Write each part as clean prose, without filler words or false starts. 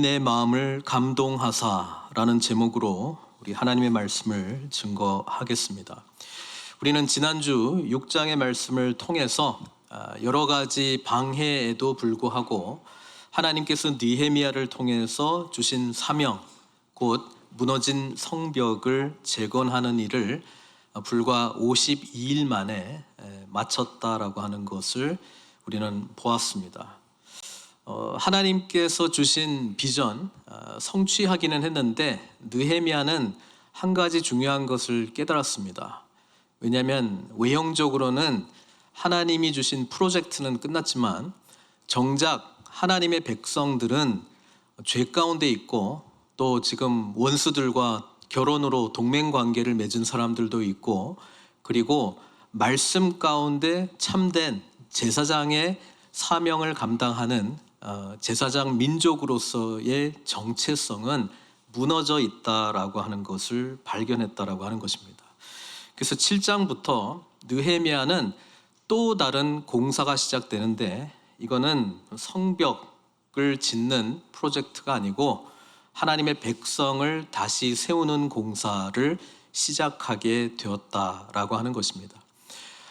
내 마음을 감동하사라는 제목으로 우리 하나님의 말씀을 증거하겠습니다. 우리는 지난주 6장의 말씀을 통해서 여러 가지 방해에도 불구하고 하나님께서 느헤미야를 통해서 주신 사명, 곧 무너진 성벽을 재건하는 일을 불과 52일 만에 마쳤다라고 하는 것을 우리는 보았습니다. 하나님께서 주신 비전 성취하기는 했는데 느헤미야는 한 가지 중요한 것을 깨달았습니다. 왜냐하면 외형적으로는 하나님이 주신 프로젝트는 끝났지만 정작 하나님의 백성들은 죄 가운데 있고 또 지금 원수들과 결혼으로 동맹 관계를 맺은 사람들도 있고, 그리고 말씀 가운데 참된 제사장의 사명을 감당하는 제사장 민족으로서의 정체성은 무너져 있다라고 하는 것을 발견했다라고 하는 것입니다. 그래서 7장부터 느헤미야는 또 다른 공사가 시작되는데, 이거는 성벽을 짓는 프로젝트가 아니고 하나님의 백성을 다시 세우는 공사를 시작하게 되었다라고 하는 것입니다.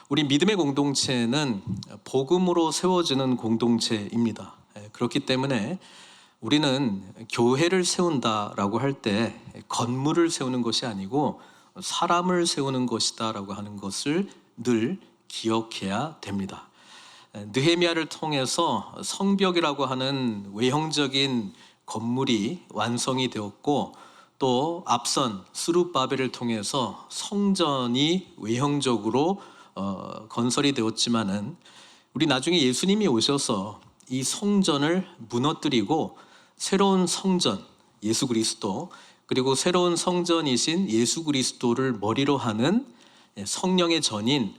우리 믿음의 공동체는 복음으로 세워지는 공동체입니다. 그렇기 때문에 우리는 교회를 세운다라고 할 때 건물을 세우는 것이 아니고 사람을 세우는 것이다라고 하는 것을 늘 기억해야 됩니다. 느헤미야를 통해서 성벽이라고 하는 외형적인 건물이 완성이 되었고, 또 앞선 스룹바벨을 통해서 성전이 외형적으로 건설이 되었지만은 우리 나중에 예수님이 오셔서 이 성전을 무너뜨리고 새로운 성전 예수 그리스도, 그리고 새로운 성전이신 예수 그리스도를 머리로 하는 성령의 전인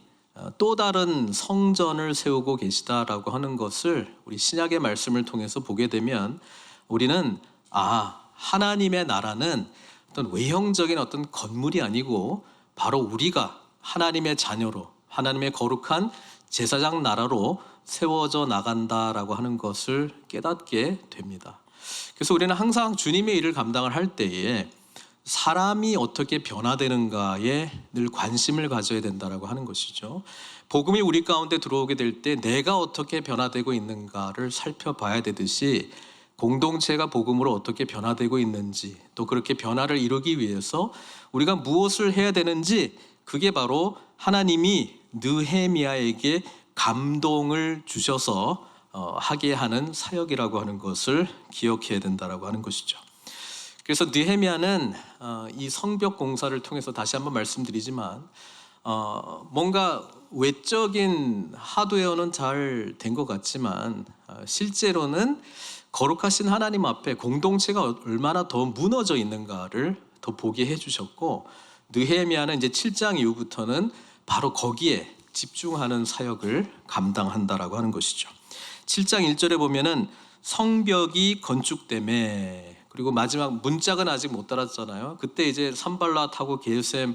또 다른 성전을 세우고 계시다라고 하는 것을 우리 신약의 말씀을 통해서 보게 되면 우리는 하나님의 나라는 어떤 외형적인 어떤 건물이 아니고 바로 우리가 하나님의 자녀로, 하나님의 거룩한 제사장 나라로 세워져 나간다라고 하는 것을 깨닫게 됩니다. 그래서 우리는 항상 주님의 일을 감당을 할 때에 사람이 어떻게 변화되는가에 늘 관심을 가져야 된다라고 하는 것이죠. 복음이 우리 가운데 들어오게 될 때 내가 어떻게 변화되고 있는가를 살펴봐야 되듯이, 공동체가 복음으로 어떻게 변화되고 있는지, 또 그렇게 변화를 이루기 위해서 우리가 무엇을 해야 되는지, 그게 바로 하나님이 느헤미야에게 감동을 주셔서 하게 하는 사역이라고 하는 것을 기억해야 된다라고 하는 것이죠. 그래서 느헤미야는 이 성벽 공사를 통해서 다시 한번 말씀드리지만 뭔가 외적인 하드웨어는 잘 된 것 같지만 실제로는 거룩하신 하나님 앞에 공동체가 얼마나 더 무너져 있는가를 더 보게 해주셨고, 느헤미야는 이제 7장 이후부터는 바로 거기에 집중하는 사역을 감당한다라고 하는 것이죠. 7장 1절에 보면은 성벽이 건축됨에, 그리고 마지막 문짝은 아직 못 달았잖아요. 그때 이제 산발랏하고 게셈,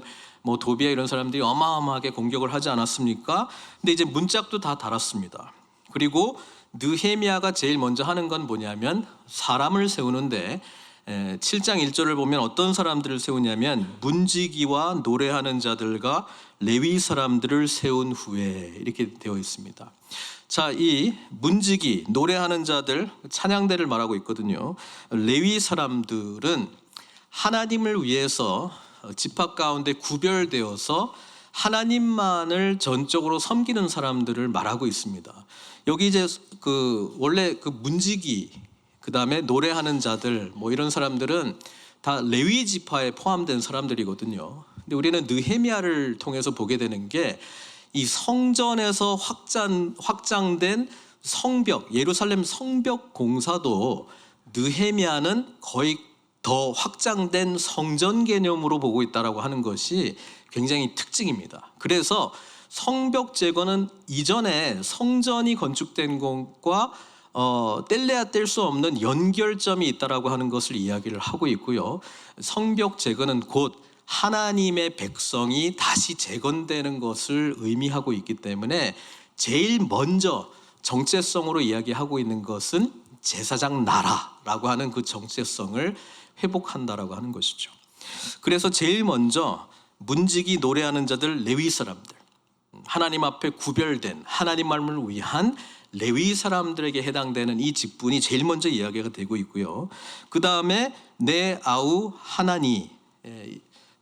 도비아 이런 사람들이 어마어마하게 공격을 하지 않았습니까? 근데 이제 문짝도 다 달았습니다. 그리고 느헤미야가 제일 먼저 하는 건 뭐냐면 사람을 세우는데, 7장 1절을 보면 어떤 사람들을 세우냐면 문지기와 노래하는 자들과 레위 사람들을 세운 후에, 이렇게 되어 있습니다. 자, 이 문지기, 노래하는 자들, 찬양대를 말하고 있거든요. 레위 사람들은 하나님을 위해서 집합 가운데 구별되어서 하나님만을 전적으로 섬기는 사람들을 말하고 있습니다. 여기 이제 원래 문지기, 그 다음에 노래하는 자들, 이런 사람들은 다 레위 지파에 포함된 사람들이거든요. 근데 우리는 느헤미야를 통해서 보게 되는 게, 이 성전에서 확장된 성벽, 예루살렘 성벽 공사도 느헤미야는 거의 더 확장된 성전 개념으로 보고 있다라고 하는 것이 굉장히 특징입니다. 그래서 성벽 제거는 이전에 성전이 건축된 것과 뗄래야 뗄 수 없는 연결점이 있다라고 하는 것을 이야기를 하고 있고요. 성벽 제거는 곧 하나님의 백성이 다시 재건되는 것을 의미하고 있기 때문에 제일 먼저 정체성으로 이야기하고 있는 것은 제사장 나라라고 하는 그 정체성을 회복한다라고 하는 것이죠. 그래서 제일 먼저 문지기 노래하는 자들, 레위 사람들, 하나님 앞에 구별된 하나님 말씀을 위한 레위 사람들에게 해당되는 이 직분이 제일 먼저 이야기가 되고 있고요. 그 다음에 네 아우 하나니,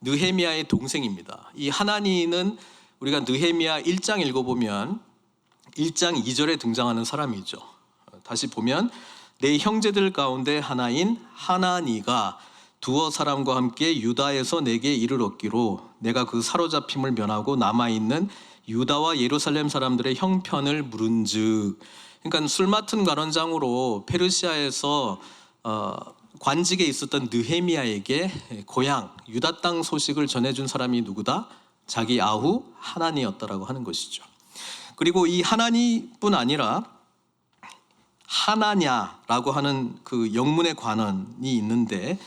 느헤미야의 동생입니다. 이 하나니는 우리가 느헤미야 1장 읽어보면 1장 2절에 등장하는 사람이죠. 다시 보면 내 형제들 가운데 하나인 하나니가 두어 사람과 함께 유다에서 내게 이를 얻기로 내가 그 사로잡힘을 면하고 남아있는 유다와 예루살렘 사람들의 형편을 물은즉. 그러니까 술 맡은 관원장으로 페르시아에서 관직에 있었던 느헤미야에게 고향 유다 땅 소식을 전해준 사람이 누구다? 자기 아후 하나니였다라고 하는 것이죠. 그리고 이 하나니뿐 아니라 하나냐라고 하는 그 영문의 관원이 있는데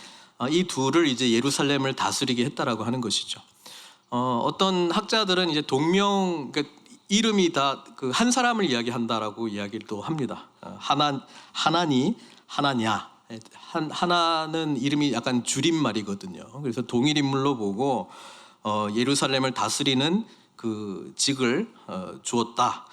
이 둘을 이제 예루살렘을 다스리게 했다라고 하는 것이죠. 어떤 학자들은 이제 동명, 그러니까 이름이 다 그 한 사람을 이야기한다라고 이야기를 또 합니다. 하나니, 하나냐. 하나는 이름이 약간 줄임말이거든요. 그래서 동일 인물로 보고 예루살렘을 다스리는 그 직을 주었다.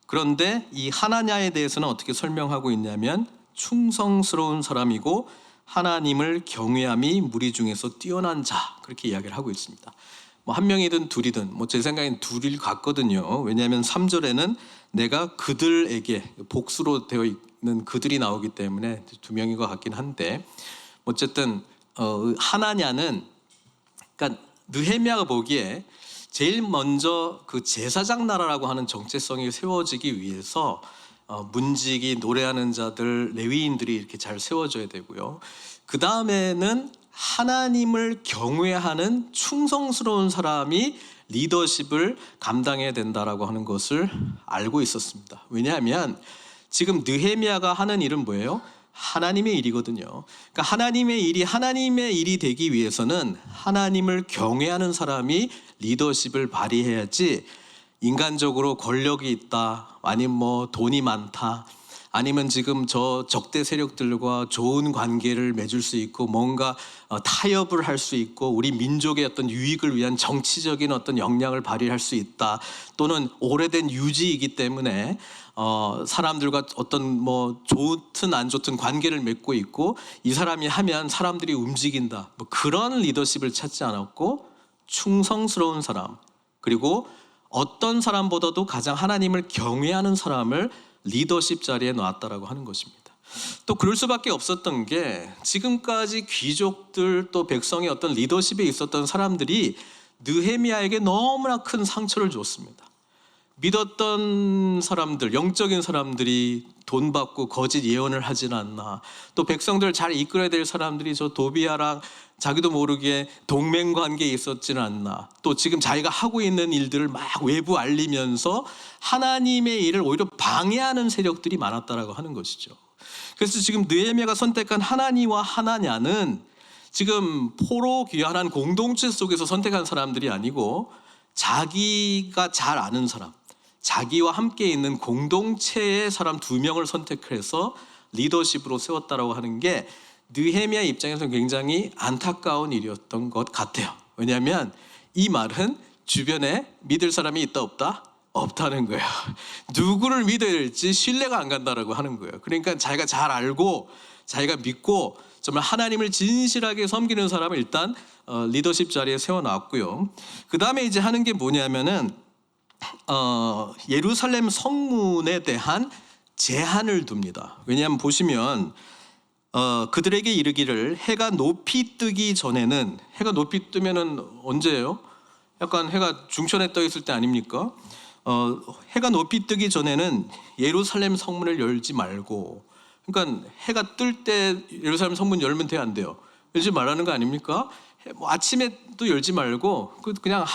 그런데 이 하나냐에 대해서는 어떻게 설명하고 있냐면 충성스러운 사람이고 하나님을 경외함이 무리 중에서 뛰어난 자, 그렇게 이야기를 하고 있습니다. 뭐 한 명이든 둘이든 제 생각엔 둘일 같거든요. 왜냐하면 3절에는 내가 그들에게 복수로 되어 있는 그들이 나오기 때문에 두 명인 것 같긴 한데 어쨌든 하나냐는, 그러니까 느헤미야가 보기에 제일 먼저 그 제사장 나라라고 하는 정체성이 세워지기 위해서 문지기 노래하는 자들, 레위인들이 이렇게 잘 세워져야 되고요. 그 다음에는 하나님을 경외하는 충성스러운 사람이 리더십을 감당해야 된다라고 하는 것을 알고 있었습니다. 왜냐하면 지금 느헤미야가 하는 일은 뭐예요? 하나님의 일이거든요. 그러니까 하나님의 일이 되기 위해서는 하나님을 경외하는 사람이 리더십을 발휘해야지, 인간적으로 권력이 있다, 아니면 뭐 돈이 많다, 아니면 지금 저 적대 세력들과 좋은 관계를 맺을 수 있고 뭔가 타협을 할 수 있고 우리 민족의 어떤 유익을 위한 정치적인 어떤 역량을 발휘할 수 있다, 또는 오래된 유지이기 때문에 사람들과 어떤 뭐 좋든 안 좋든 관계를 맺고 있고 이 사람이 하면 사람들이 움직인다, 뭐 그런 리더십을 찾지 않았고 충성스러운 사람, 그리고 어떤 사람보다도 가장 하나님을 경외하는 사람을 리더십 자리에 놨다라고 하는 것입니다. 또 그럴 수밖에 없었던 게 지금까지 귀족들 또 백성의 어떤 리더십에 있었던 사람들이 느헤미야에게 너무나 큰 상처를 줬습니다. 믿었던 사람들, 영적인 사람들이 돈 받고 거짓 예언을 하진 않나, 또 백성들 잘 이끌어야 될 사람들이 저 도비야랑 자기도 모르게 동맹 관계에 있었지는 않나, 또 지금 자기가 하고 있는 일들을 막 외부 알리면서 하나님의 일을 오히려 방해하는 세력들이 많았다라고 하는 것이죠. 그래서 지금 느헤미야가 선택한 하나니와 하나냐는 지금 포로 귀환한 공동체 속에서 선택한 사람들이 아니고 자기가 잘 아는 사람, 자기와 함께 있는 공동체의 사람 2명을 선택해서 리더십으로 세웠다라고 하는 게 느헤미야 입장에서는 굉장히 안타까운 일이었던 것 같아요. 왜냐하면 이 말은 주변에 믿을 사람이 있다 없다? 없다는 거예요. 누구를 믿어야 될지 신뢰가 안 간다라고 하는 거예요. 그러니까 자기가 잘 알고 자기가 믿고 정말 하나님을 진실하게 섬기는 사람을 일단 리더십 자리에 세워놨고요. 그 다음에 이제 하는 게 뭐냐면은 예루살렘 성문에 대한 제한을 둡니다. 왜냐하면 보시면 그들에게 이르기를 해가 높이 뜨기 전에는, 해가 높이 뜨면은 언제예요? 약간 해가 중천에 떠 있을 때 아닙니까? 해가 높이 뜨기 전에는 예루살렘 성문을 열지 말고, 그러니까 해가 뜰 때 예루살렘 성문 열면 돼요, 안 돼요? 열지 말라는 거 아닙니까? 뭐 아침에도 열지 말고 그냥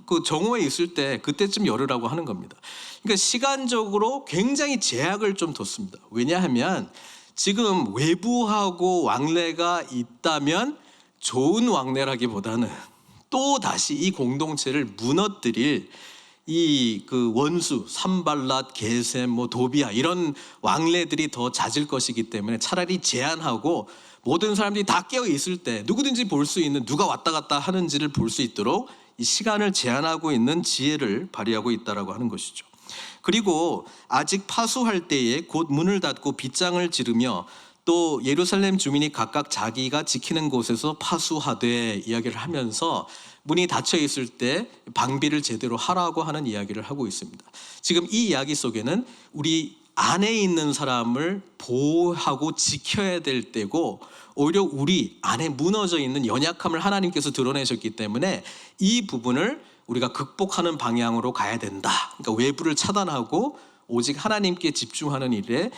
그 정오에 있을 때 그때쯤 열으라고 하는 겁니다. 그러니까 시간적으로 굉장히 제약을 좀 뒀습니다. 왜냐하면 지금 외부하고 왕래가 있다면 좋은 왕래라기보다는 또 다시 이 공동체를 무너뜨릴 이 그 원수 산발랏, 게셈, 도비아 이런 왕래들이 더 잦을 것이기 때문에 차라리 제한하고 모든 사람들이 다 깨어 있을 때 누구든지 볼 수 있는, 누가 왔다 갔다 하는지를 볼 수 있도록 이 시간을 제한하고 있는 지혜를 발휘하고 있다라고 하는 것이죠. 그리고 아직 파수할 때에 곧 문을 닫고 빗장을 지르며 또 예루살렘 주민이 각각 자기가 지키는 곳에서 파수하되 이야기를 하면서 문이 닫혀 있을 때 방비를 제대로 하라고 하는 이야기를 하고 있습니다. 지금 이 이야기 속에는 우리 안에 있는 사람을 보호하고 지켜야 될 때고, 오히려 우리 안에 무너져 있는 연약함을 하나님께서 드러내셨기 때문에 이 부분을 우리가 극복하는 방향으로 가야 된다. 그러니까 외부를 차단하고 오직 하나님께 집중하는 일에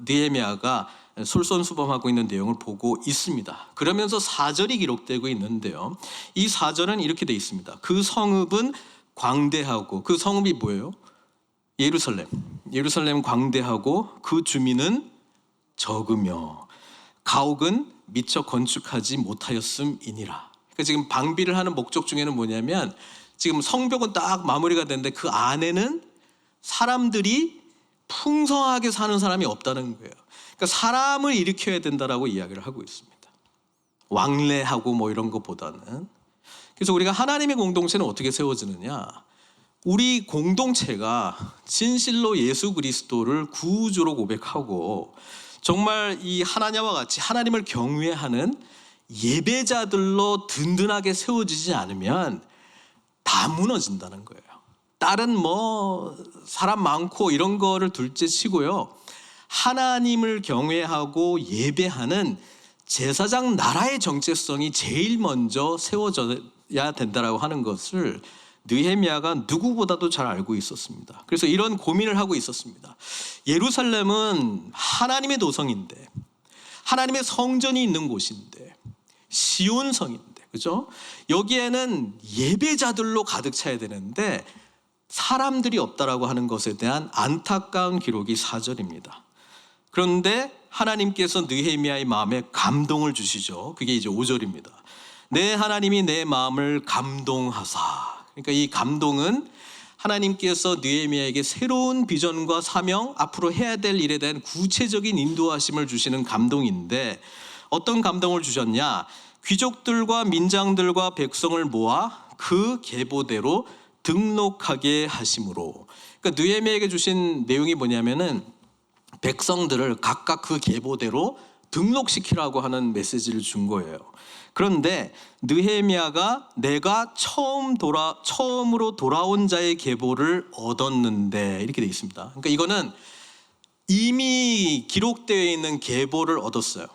느헤미야가 솔선수범하고 있는 내용을 보고 있습니다. 그러면서 4절이 기록되고 있는데요, 이 4절은 이렇게 되어 있습니다. 그 성읍은 광대하고, 그 성읍이 뭐예요? 예루살렘 광대하고 그 주민은 적으며 가옥은 미처 건축하지 못하였음이니라. 그러니까 지금 방비를 하는 목적 중에는 뭐냐면, 지금 성벽은 딱 마무리가 됐는데 그 안에는 사람들이 풍성하게 사는 사람이 없다는 거예요. 그러니까 사람을 일으켜야 된다라고 이야기를 하고 있습니다. 왕래하고 이런 것보다는. 그래서 우리가 하나님의 공동체는 어떻게 세워지느냐? 우리 공동체가 진실로 예수 그리스도를 구주로 고백하고 정말 이 하나님과 같이 하나님을 경외하는 예배자들로 든든하게 세워지지 않으면 다 무너진다는 거예요. 다른 사람 많고 이런 거를 둘째 치고요, 하나님을 경외하고 예배하는 제사장 나라의 정체성이 제일 먼저 세워져야 된다라고 하는 것을 느헤미야가 누구보다도 잘 알고 있었습니다. 그래서 이런 고민을 하고 있었습니다. 예루살렘은 하나님의 도성인데, 하나님의 성전이 있는 곳인데, 시온성인데, 그죠? 여기에는 예배자들로 가득 차야 되는데 사람들이 없다라고 하는 것에 대한 안타까운 기록이 4절입니다. 그런데 하나님께서 느헤미야의 마음에 감동을 주시죠. 그게 이제 5절입니다. 내 하나님이 내 마음을 감동하사. 그러니까 이 감동은 하나님께서 느헤미야에게 새로운 비전과 사명, 앞으로 해야 될 일에 대한 구체적인 인도하심을 주시는 감동인데, 어떤 감동을 주셨냐? 귀족들과 민장들과 백성을 모아 그 계보대로 등록하게 하심으로. 그러니까 느헤미야에게 주신 내용이 뭐냐면은 백성들을 각각 그 계보대로 등록시키라고 하는 메시지를 준 거예요. 그런데 느헤미야가 내가 처음으로 돌아온 자의 계보를 얻었는데 이렇게 돼 있습니다. 그러니까 이거는 이미 기록되어 있는 계보를 얻었어요.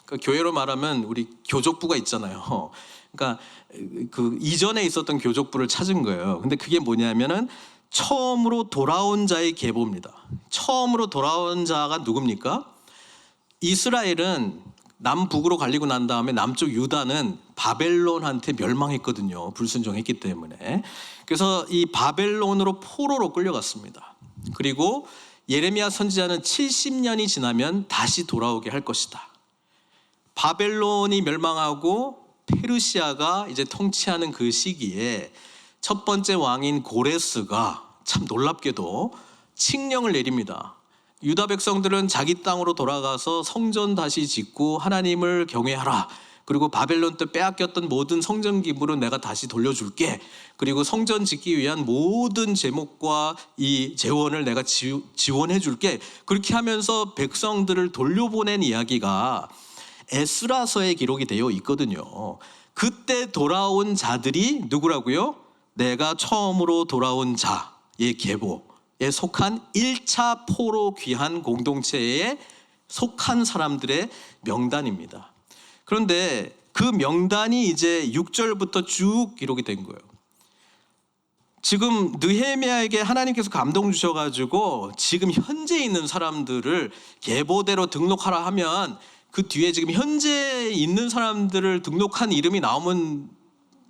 그러니까 교회로 말하면 우리 교족부가 있잖아요. 그러니까 그 이전에 있었던 교족부를 찾은 거예요. 근데 그게 뭐냐면은 처음으로 돌아온 자의 계보입니다. 처음으로 돌아온 자가 누굽니까? 이스라엘은 남북으로 갈리고 난 다음에 남쪽 유다는 바벨론한테 멸망했거든요. 불순종했기 때문에. 그래서 이 바벨론으로 포로로 끌려갔습니다. 그리고 예레미야 선지자는 70년이 지나면 다시 돌아오게 할 것이다. 바벨론이 멸망하고 페르시아가 이제 통치하는 그 시기에 첫 번째 왕인 고레스가 참 놀랍게도 칙령을 내립니다. 유다 백성들은 자기 땅으로 돌아가서 성전 다시 짓고 하나님을 경외하라. 그리고 바벨론 때 빼앗겼던 모든 성전 기물은 내가 다시 돌려줄게. 그리고 성전 짓기 위한 모든 제목과 이 재원을 내가 지원해 줄게. 그렇게 하면서 백성들을 돌려보낸 이야기가 에스라서에 기록이 되어 있거든요. 그때 돌아온 자들이 누구라고요? 내가 처음으로 돌아온 자의 계보에 속한 1차 포로 귀한 공동체에 속한 사람들의 명단입니다. 그런데 그 명단이 이제 6절부터 쭉 기록이 된 거예요. 지금 느헤미야에게 하나님께서 감동 주셔가지고 지금 현재 있는 사람들을 계보대로 등록하라 하면 그 뒤에 지금 현재 있는 사람들을 등록한 이름이 나오면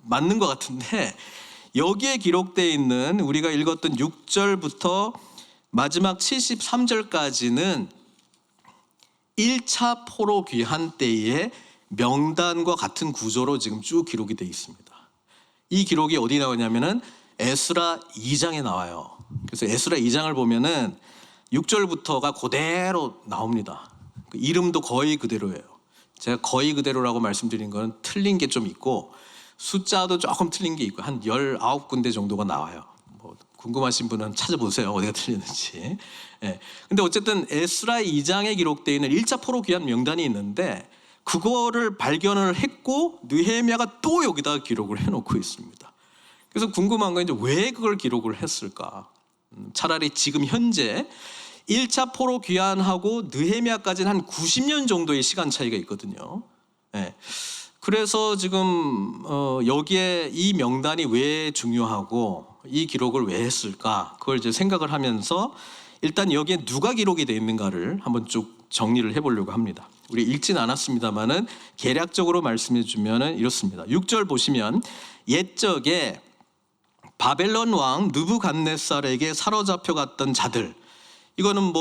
맞는 것 같은데, 여기에 기록되어 있는 우리가 읽었던 6절부터 마지막 73절까지는 1차 포로 귀한 때의 명단과 같은 구조로 지금 쭉 기록이 되어 있습니다. 이 기록이 어디 나오냐면은 에스라 2장에 나와요. 그래서 에스라 2장을 보면은 6절부터가 그대로 나옵니다. 그 이름도 거의 그대로예요. 제가 거의 그대로라고 말씀드린 건 틀린 게 좀 있고 숫자도 조금 틀린 게 있고 한 19군데 정도가 나와요. 뭐 궁금하신 분은 찾아보세요. 어디가 틀리는지. 예. 근데 어쨌든 에스라 2장에 기록되어 있는 1차 포로 귀환 명단이 있는데 그거를 발견을 했고 느헤미야가 또 여기다 기록을 해놓고 있습니다. 그래서 궁금한 건 이제 왜 그걸 기록을 했을까? 차라리 지금 현재 1차 포로 귀환하고 느헤미야까지는 한 90년 정도의 시간 차이가 있거든요. 네. 그래서 지금 여기에 이 명단이 왜 중요하고 이 기록을 왜 했을까? 그걸 이제 생각을 하면서 일단 여기에 누가 기록이 되어 있는가를 한번 쭉 정리를 해보려고 합니다. 우리 읽진 않았습니다만은 개략적으로 말씀해 주면은 이렇습니다. 6절 보시면 옛적에 바벨론 왕 느부갓네살에게 사로잡혀 갔던 자들, 이거는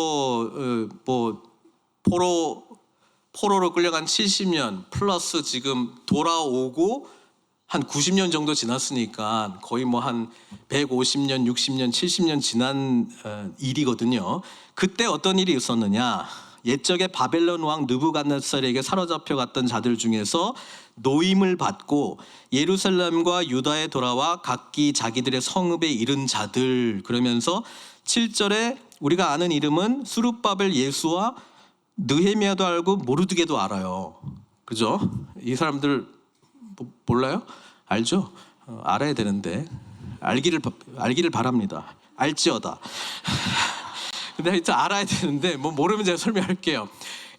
포로로 끌려간 70년 플러스 지금 돌아오고 한 90년 정도 지났으니까 거의 뭐 한 150년, 60년, 70년 지난 일이거든요. 그때 어떤 일이 있었느냐? 옛적에 바벨론 왕 느부갓네살에게 사로잡혀 갔던 자들 중에서 노임을 받고 예루살렘과 유다에 돌아와 각기 자기들의 성읍에 이른 자들, 그러면서 7절에 우리가 아는 이름은 수룹바벨, 예수와 느헤미야도 알고 모르드게도 알아요. 그죠? 이 사람들 몰라요? 알죠? 알아야 되는데 알기를 바랍니다. 알지어다. 근데 하여튼 알아야 되는데 뭐 모르면 제가 설명할게요.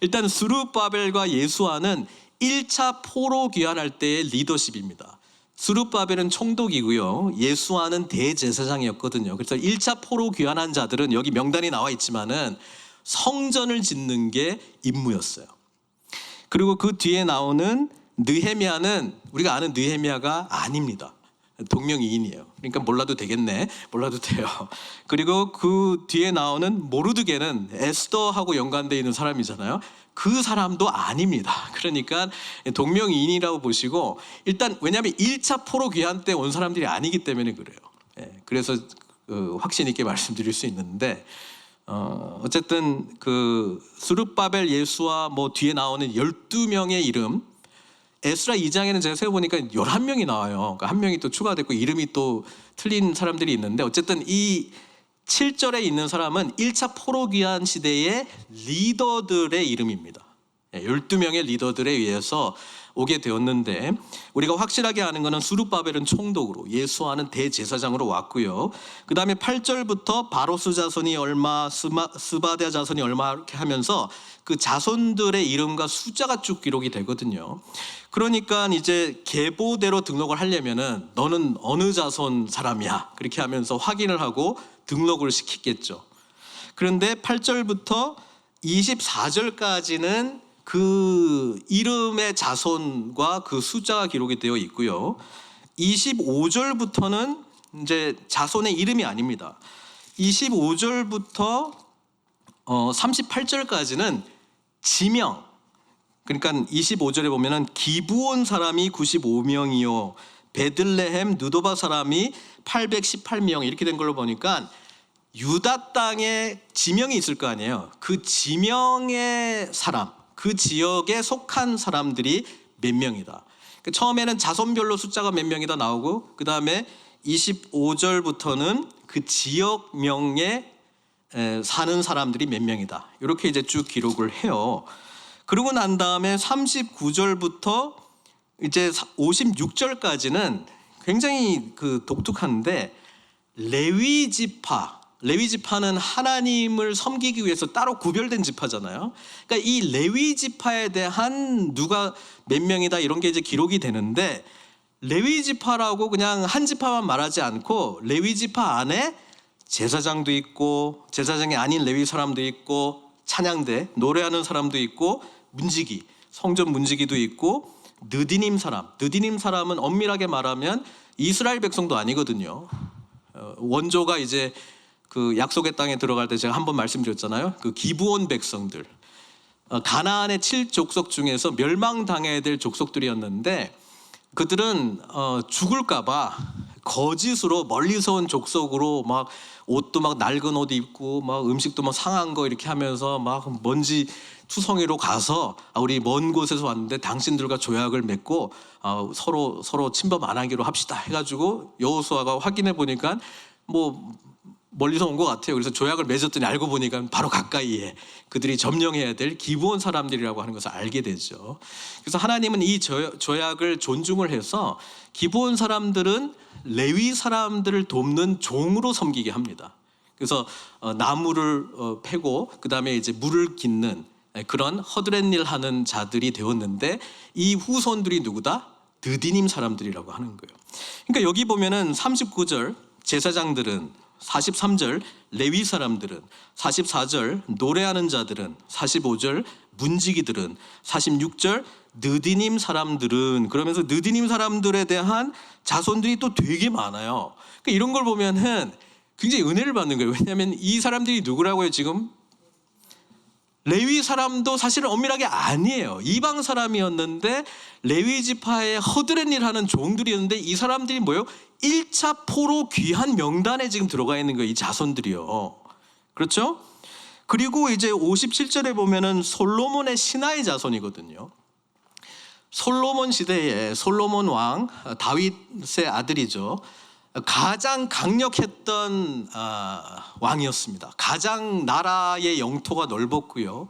일단 수룹바벨과 예수아는 1차 포로 귀환할 때의 리더십입니다. 수룹바벨은 총독이고요. 예수아는 대제사장이었거든요. 그래서 1차 포로 귀환한 자들은 여기 명단이 나와 있지만은 성전을 짓는 게 임무였어요. 그리고 그 뒤에 나오는 느헤미야는 우리가 아는 느헤미야가 아닙니다. 동명이인이에요. 그러니까 몰라도 되겠네. 몰라도 돼요. 그리고 그 뒤에 나오는 모르드게는 에스더하고 연관되어 있는 사람이잖아요. 그 사람도 아닙니다. 그러니까 동명이인이라고 보시고, 일단 왜냐하면 1차 포로 귀환 때 온 사람들이 아니기 때문에 그래요. 그래서 확신 있게 말씀드릴 수 있는데, 어쨌든 그 수룹바벨, 예수와 뭐 뒤에 나오는 12명의 이름, 에스라 2장에는 제가 세어보니까 11명이 나와요. 그러니까 한 명이 또 추가됐고 이름이 또 틀린 사람들이 있는데, 어쨌든 이 7절에 있는 사람은 1차 포로 귀환 시대의 리더들의 이름입니다. 12명의 리더들에 의해서 오게 되었는데, 우리가 확실하게 아는 것은 수룹바벨은 총독으로, 예수아는 대제사장으로 왔고요. 그 다음에 8절부터 바로스 자손이 얼마, 스바랴 자손이 얼마 이렇게 하면서 그 자손들의 이름과 숫자가 쭉 기록이 되거든요. 그러니까 이제 계보대로 등록을 하려면은 너는 어느 자손 사람이야 그렇게 하면서 확인을 하고 등록을 시키겠죠. 그런데 8절부터 24절까지는 그 이름의 자손과 그 숫자가 기록이 되어 있고요. 25절부터는 이제 자손의 이름이 아닙니다. 25절부터 38절까지는 지명. 그러니까 25절에 보면은 기브온 사람이 95명이요 베들레헴 느도바 사람이 818명 이렇게 된 걸로 보니까 유다 땅에 지명이 있을 거 아니에요. 그 지명의 사람, 그 지역에 속한 사람들이 몇 명이다. 처음에는 자손별로 숫자가 몇 명이다 나오고, 그 다음에 25절부터는 그 지역명에 사는 사람들이 몇 명이다. 이렇게 이제 쭉 기록을 해요. 그러고 난 다음에 39절부터 이제 56절까지는 굉장히 그 독특한데, 레위 지파는 하나님을 섬기기 위해서 따로 구별된 지파잖아요. 그러니까 이 레위 지파에 대한 누가 몇 명이다 이런 게 이제 기록이 되는데, 레위 지파라고 그냥 한 지파만 말하지 않고 레위 지파 안에 제사장도 있고 제사장이 아닌 레위 사람도 있고 찬양대 노래하는 사람도 있고 문지기, 성전 문지기도 있고 느디님 사람은 엄밀하게 말하면 이스라엘 백성도 아니거든요. 원조가 이제 그 약속의 땅에 들어갈 때 제가 한번 말씀드렸잖아요. 그 기브온 백성들, 가나안의 7족속 중에서 멸망당해야 될 족속들이었는데 그들은 죽을까봐 거짓으로 멀리서 온 족속으로 막 옷도 막 낡은 옷 입고 막 음식도 막 상한 거 이렇게 하면서 막 먼지 투성이로 가서 우리 먼 곳에서 왔는데 당신들과 조약을 맺고 서로 침범 안 하기로 합시다 해가지고 여호수아가 확인해 보니까 뭐 멀리서 온 것 같아요. 그래서 조약을 맺었더니 알고 보니까 바로 가까이에 그들이 점령해야 될 기브온 사람들이라고 하는 것을 알게 되죠. 그래서 하나님은 이 조약을 존중을 해서 기브온 사람들은 레위 사람들을 돕는 종으로 섬기게 합니다. 그래서 나무를 패고 그 다음에 이제 물을 깃는 그런 허드렛일 하는 자들이 되었는데 이 후손들이 누구다? 느디님 사람들이라고 하는 거예요. 그러니까 여기 보면은 39절 제사장들은, 43절 레위 사람들은, 44절 노래하는 자들은, 45절 문지기들은, 46절 느디님 사람들은, 그러면서 느디님 사람들에 대한 자손들이 또 되게 많아요. 그러니까 이런 걸 보면은 굉장히 은혜를 받는 거예요. 왜냐하면 이 사람들이 누구라고요? 지금 레위 사람도 사실은 엄밀하게 아니에요. 이방 사람이었는데 레위 지파의 허드렛일 하는 종들이었는데 이 사람들이 뭐예요? 1차 포로 귀한 명단에 지금 들어가 있는 거예요. 이 자손들이요. 그렇죠? 그리고 이제 57절에 보면은 솔로몬의 신하의 자손이거든요. 솔로몬 시대에 솔로몬 왕, 다윗의 아들이죠. 가장 강력했던 왕이었습니다. 가장 나라의 영토가 넓었고요.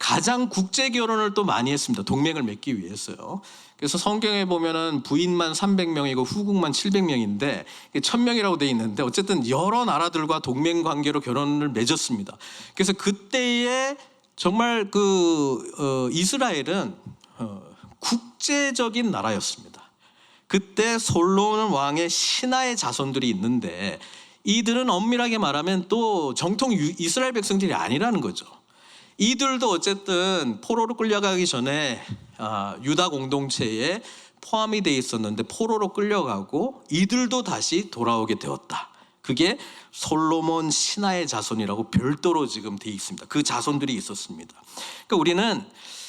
가장 국제 결혼을 또 많이 했습니다. 동맹을 맺기 위해서요. 그래서 성경에 보면은 부인만 300명이고 후궁만 700명인데 1000명이라고 돼 있는데 어쨌든 여러 나라들과 동맹 관계로 결혼을 맺었습니다. 그래서 그때에 정말 이스라엘은 국제적인 나라였습니다. 그때 솔로몬 왕의 신하의 자손들이 있는데 이들은 엄밀하게 말하면 또 정통 이스라엘 백성들이 아니라는 거죠. 이들도 어쨌든 포로로 끌려가기 전에 유다 공동체에 포함이 돼 있었는데 포로로 끌려가고 이들도 다시 돌아오게 되었다. 그게 솔로몬 신하의 자손이라고 별도로 지금 돼 있습니다. 그 자손들이 있었습니다. 그러니까 우리는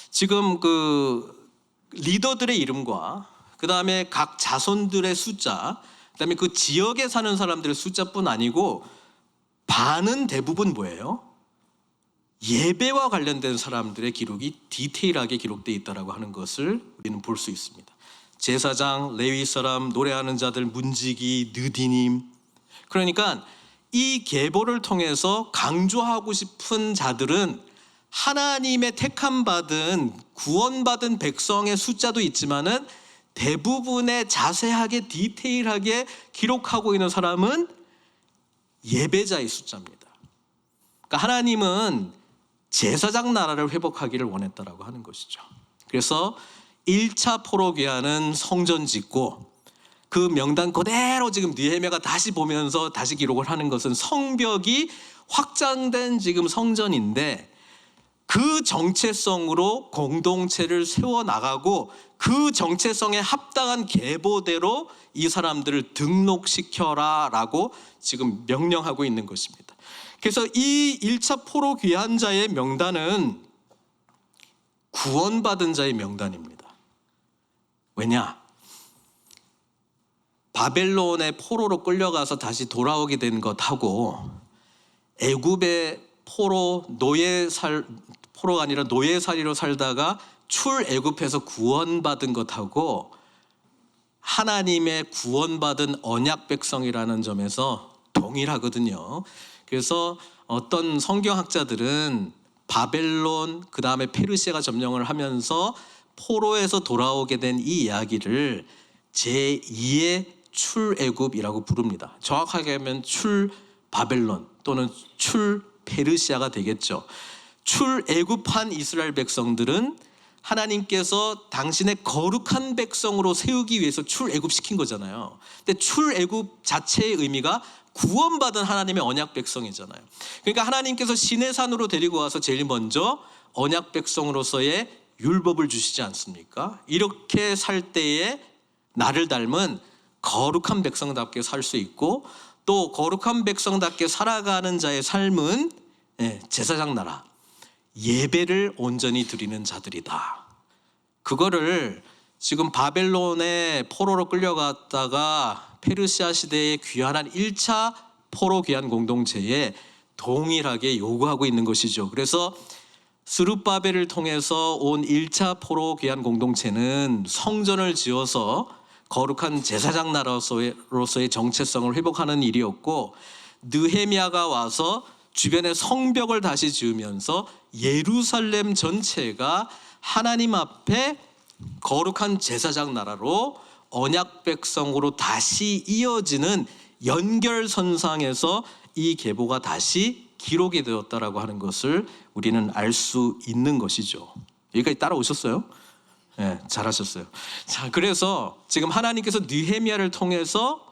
지금 그 리더들의 이름과 그 다음에 각 자손들의 숫자, 그 다음에 그 지역에 사는 사람들의 숫자뿐 아니고 반은 대부분 뭐예요? 예배와 관련된 사람들의 기록이 디테일하게 기록되어 있다고 하는 것을 우리는 볼 수 있습니다. 제사장, 레위 사람, 노래하는 자들, 문지기, 느디님. 그러니까 이 계보를 통해서 강조하고 싶은 자들은 하나님의 택함받은 구원받은 백성의 숫자도 있지만은 대부분의 자세하게 디테일하게 기록하고 있는 사람은 예배자의 숫자입니다. 그러니까 하나님은 제사장 나라를 회복하기를 원했다라고 하는 것이죠. 그래서 1차 포로 귀환은 성전 짓고 그 명단 그대로 지금 느헤미야가 다시 보면서 다시 기록을 하는 것은 성벽이 확장된 지금 성전인데 그 정체성으로 공동체를 세워나가고 그 정체성에 합당한 계보대로 이 사람들을 등록시켜라 라고 지금 명령하고 있는 것입니다. 그래서 이 1차 포로 귀환자의 명단은 구원받은 자의 명단입니다. 왜냐? 바벨론의 포로로 끌려가서 다시 돌아오게 된 것하고 애굽의 포로가 아니라 노예살이로 살다가 출애굽해서 구원받은 것하고 하나님의 구원받은 언약 백성이라는 점에서 동일하거든요. 그래서 어떤 성경학자들은 바벨론 그 다음에 페르시아가 점령을 하면서 포로에서 돌아오게 된 이 이야기를 제2의 출애굽이라고 부릅니다. 정확하게 하면 출바벨론 또는 출페르시아가 되겠죠. 출애굽한 이스라엘 백성들은 하나님께서 당신의 거룩한 백성으로 세우기 위해서 출애굽시킨 거잖아요. 근데 출애굽 자체의 의미가 구원받은 하나님의 언약 백성이잖아요. 그러니까 하나님께서 시내 산으로 데리고 와서 제일 먼저 언약 백성으로서의 율법을 주시지 않습니까? 이렇게 살 때에 나를 닮은 거룩한 백성답게 살 수 있고 또 거룩한 백성답게 살아가는 자의 삶은 제사장 나라, 예배를 온전히 드리는 자들이다. 그거를 지금 바벨론의 포로로 끌려갔다가 페르시아 시대에 귀환한 1차 포로 귀환 공동체에 동일하게 요구하고 있는 것이죠. 그래서 스룹바벨을 통해서 온 1차 포로 귀환 공동체는 성전을 지어서 거룩한 제사장 나라로서의 정체성을 회복하는 일이었고, 느헤미야가 와서 주변의 성벽을 다시 지으면서 예루살렘 전체가 하나님 앞에 거룩한 제사장 나라로 언약 백성으로 다시 이어지는 연결선상에서 이 계보가 다시 기록이 되었다라고 하는 것을 우리는 알 수 있는 것이죠. 여기까지 따라오셨어요? 네, 잘하셨어요. 자, 그래서 지금 하나님께서 느헤미야를 통해서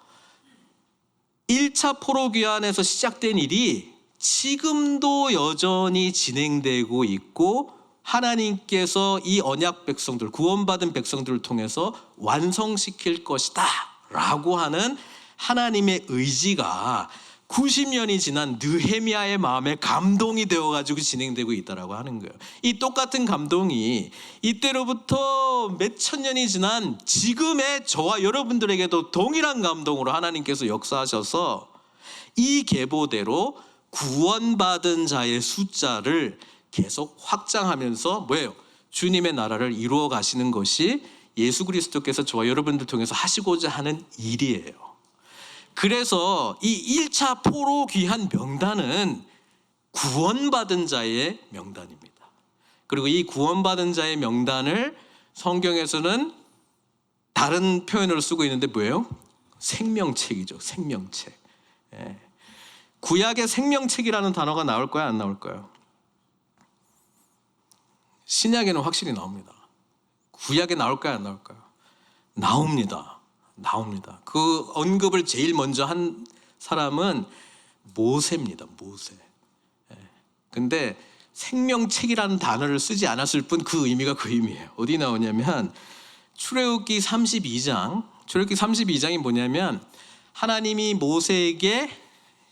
1차 포로 귀환에서 시작된 일이 지금도 여전히 진행되고 있고, 하나님께서 이 언약 백성들, 구원받은 백성들을 통해서 완성시킬 것이다 라고 하는 하나님의 의지가 90년이 지난 느헤미야의 마음에 감동이 되어가지고 진행되고 있다라고 하는 거예요. 이 똑같은 감동이 이때로부터 몇천 년이 지난 지금의 저와 여러분들에게도 동일한 감동으로 하나님께서 역사하셔서 이 계보대로 구원받은 자의 숫자를 계속 확장하면서 뭐예요? 주님의 나라를 이루어 가시는 것이 예수 그리스도께서 저와 여러분들 통해서 하시고자 하는 일이에요. 그래서 이 1차 포로 귀환 명단은 구원받은 자의 명단입니다. 그리고 이 구원받은 자의 명단을 성경에서는 다른 표현으로 쓰고 있는데 뭐예요? 생명책이죠. 생명책. 구약의 생명책이라는 단어가 나올까요? 안 나올까요? 신약에는 확실히 나옵니다. 구약에 나올까요? 안 나올까요? 나옵니다. 그 언급을 제일 먼저 한 사람은 모세입니다. 모세. 근데 생명책이라는 단어를 쓰지 않았을 뿐 그 의미가 그 의미예요. 어디 나오냐면 출애굽기 32장이 뭐냐면 하나님이 모세에게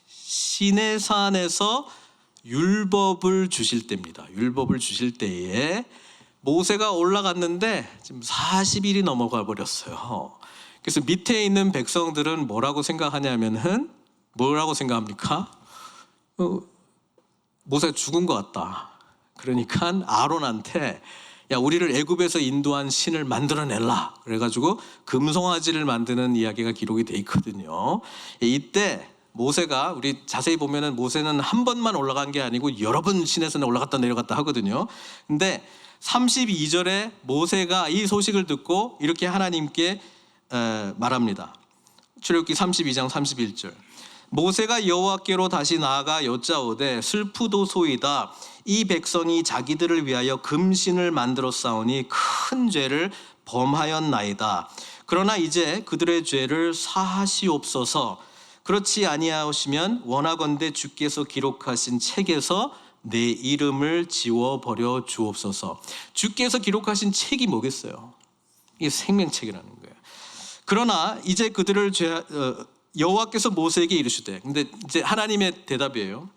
시내산에서 율법을 주실 때입니다. 율법을 주실 때에 모세가 올라갔는데 지금 40일이 넘어가 버렸어요. 그래서 밑에 있는 백성들은 뭐라고 생각하냐면은 뭐라고 생각합니까? 모세가 죽은 것 같다. 그러니까 아론한테 야, 우리를 애굽에서 인도한 신을 만들어내라. 그래가지고 금송아지를 만드는 이야기가 기록이 돼 있거든요. 이때 모세가, 우리 자세히 보면은 모세는 한 번만 올라간 게 아니고 여러 번 시내산에 올라갔다 내려갔다 하거든요. 근데 32절에 모세가 이 소식을 듣고 이렇게 하나님께 말합니다. 출애굽기 32장 31절. 모세가 여호와께로 다시 나아가 여짜오되 슬프도소이다. 이 백성이 자기들을 위하여 금신을 만들어 싸우니 큰 죄를 범하였나이다. 그러나 이제 그들의 죄를 사하시옵소서. 그렇지 아니하시면 원하건대 주께서 기록하신 책에서 내 이름을 지워버려 주옵소서. 주께서 기록하신 책이 뭐겠어요? 이게 생명책이라는 거예요. 그러나 이제 그들을 여호와께서 모세에게 이르시되, 근데 이제 하나님의 대답이에요.